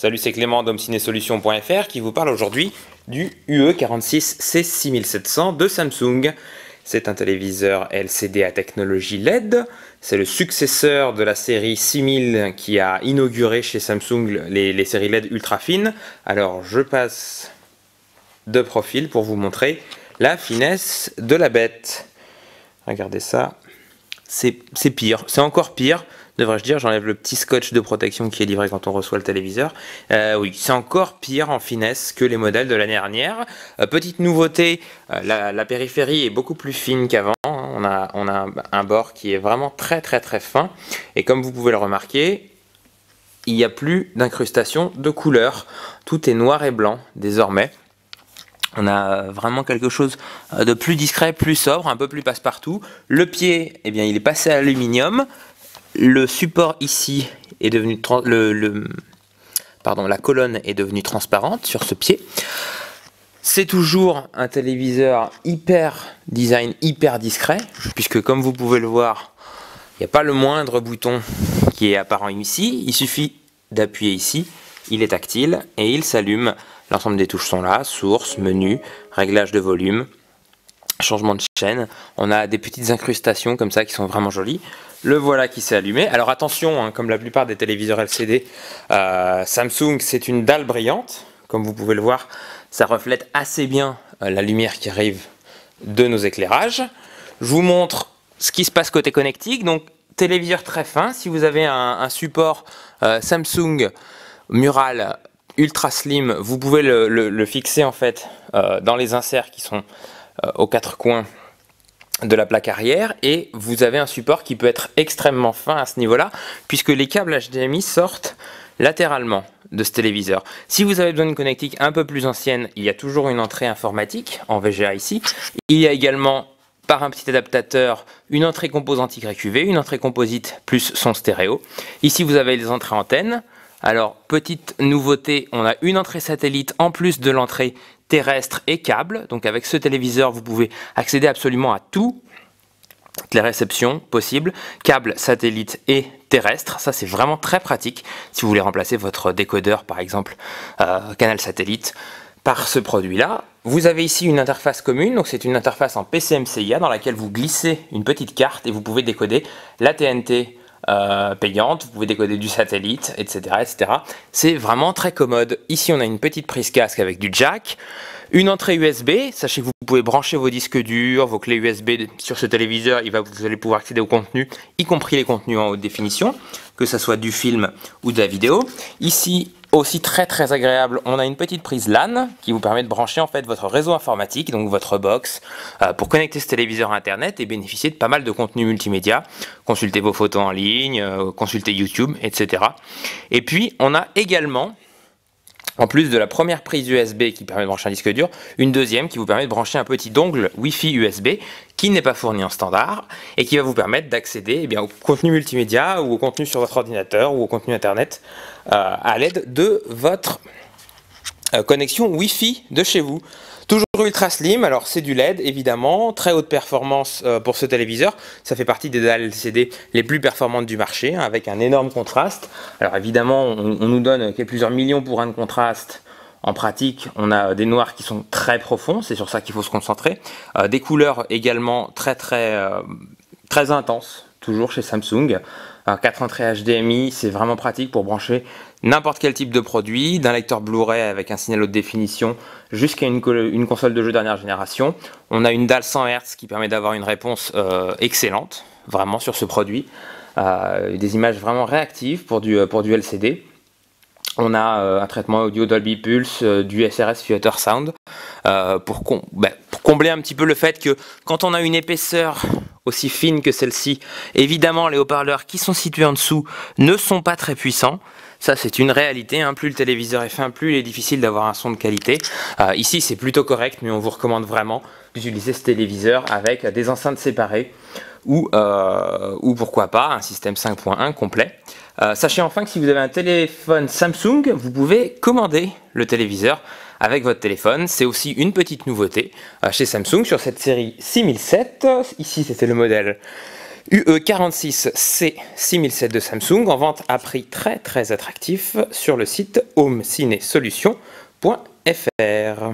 Salut, c'est Clément d'HomeCinéSolutions.fr qui vous parle aujourd'hui du UE46C6700 de Samsung. C'est un téléviseur LCD à technologie LED. C'est le successeur de la série 6000 qui a inauguré chez Samsung les séries LED ultra fines. Alors je passe de profil pour vous montrer la finesse de la bête. Regardez ça. C'est pire, c'est encore pire, devrais-je dire. J'enlève le petit scotch de protection qui est livré quand on reçoit le téléviseur. Oui, c'est encore pire en finesse que les modèles de l'année dernière. Petite nouveauté, la périphérie est beaucoup plus fine qu'avant. On a un bord qui est vraiment très fin. Et comme vous pouvez le remarquer, il n'y a plus d'incrustation de couleurs. Tout est noir et blanc désormais. On a vraiment quelque chose de plus discret, plus sobre, un peu plus passe-partout. Le pied, eh bien, il est passé à l'aluminium. Le support ici est devenu la colonne est devenue transparente sur ce pied. C'est toujours un téléviseur design hyper discret, puisque comme vous pouvez le voir, il n'y a pas le moindre bouton qui est apparent ici. Il suffit d'appuyer ici, il est tactile et il s'allume. L'ensemble des touches sont là, source, menu, réglage de volume, changement de chaîne. On a des petites incrustations comme ça qui sont vraiment jolies. Le voilà qui s'est allumé. Alors attention, hein, comme la plupart des téléviseurs LCD, Samsung c'est une dalle brillante. Comme vous pouvez le voir, ça reflète assez bien la lumière qui arrive de nos éclairages. Je vous montre ce qui se passe côté connectique. Donc téléviseur très fin. Si vous avez un support Samsung Mural ultra slim, vous pouvez le fixer en fait dans les inserts qui sont aux quatre coins de la plaque arrière, et vous avez un support qui peut être extrêmement fin à ce niveau-là, puisque les câbles HDMI sortent latéralement de ce téléviseur. Si vous avez besoin d'une connectique un peu plus ancienne, il y a toujours une entrée informatique en VGA ici. Il y a également, par un petit adaptateur, une entrée composante YQV, une entrée composite plus son stéréo. Ici vous avez les entrées antennes. Alors, petite nouveauté, on a une entrée satellite en plus de l'entrée terrestre et câble. Donc avec ce téléviseur, vous pouvez accéder absolument à toutes les réceptions possibles, câble, satellite et terrestre. Ça, c'est vraiment très pratique si vous voulez remplacer votre décodeur, par exemple, canal satellite, par ce produit-là. Vous avez ici une interface commune, donc c'est une interface en PCMCIA dans laquelle vous glissez une petite carte et vous pouvez décoder la TNT payante, vous pouvez décoder du satellite, etc. C'est vraiment très commode. Ici, on a une petite prise casque avec du jack, une entrée USB. Sachez que vous pouvez brancher vos disques durs, vos clés USB sur ce téléviseur. Vous allez pouvoir accéder au contenu, y compris les contenus en haute définition, que ce soit du film ou de la vidéo. Ici, aussi très agréable, on a une petite prise LAN qui vous permet de brancher en fait votre réseau informatique, donc votre box, pour connecter ce téléviseur à internet et bénéficier de pas mal de contenu multimédia, consulter vos photos en ligne, consulter YouTube, etc. Et puis on a également, en plus de la première prise USB qui permet de brancher un disque dur, une deuxième qui vous permet de brancher un petit dongle Wi-Fi USB qui n'est pas fourni en standard et qui va vous permettre d'accéder au contenu multimédia ou au contenu sur votre ordinateur ou au contenu internet à l'aide de votre connexion Wi-Fi de chez vous. Toujours ultra slim, alors c'est du LED évidemment, très haute performance pour ce téléviseur. Ça fait partie des dalles LCD les plus performantes du marché, hein, avec un énorme contraste. Alors évidemment, on nous donne plusieurs millions pour un de contraste. En pratique, on a des noirs qui sont très profonds, c'est sur ça qu'il faut se concentrer. Des couleurs également très intenses, toujours chez Samsung. 4 entrées HDMI, c'est vraiment pratique pour brancher n'importe quel type de produit, d'un lecteur Blu-ray avec un signal haute définition jusqu'à une console de jeu dernière génération. On a une dalle 100 Hz qui permet d'avoir une réponse excellente, vraiment sur ce produit. Des images vraiment réactives pour du LCD. On a un traitement audio Dolby Pulse, du SRS Theater Sound, pour combler un petit peu le fait que quand on a une épaisseur aussi fine que celle-ci, évidemment les haut-parleurs qui sont situés en dessous ne sont pas très puissants. Ça c'est une réalité, hein. Plus le téléviseur est fin, plus il est difficile d'avoir un son de qualité. Ici c'est plutôt correct, mais on vous recommande vraiment d'utiliser ce téléviseur avec des enceintes séparées ou pourquoi pas un système 5.1 complet. Sachez enfin que si vous avez un téléphone Samsung, vous pouvez commander le téléviseur avec votre téléphone. C'est aussi une petite nouveauté chez Samsung sur cette série 6007. Ici, c'était le modèle UE46C 6007 de Samsung en vente à prix très attractif sur le site homecinesolutions.fr.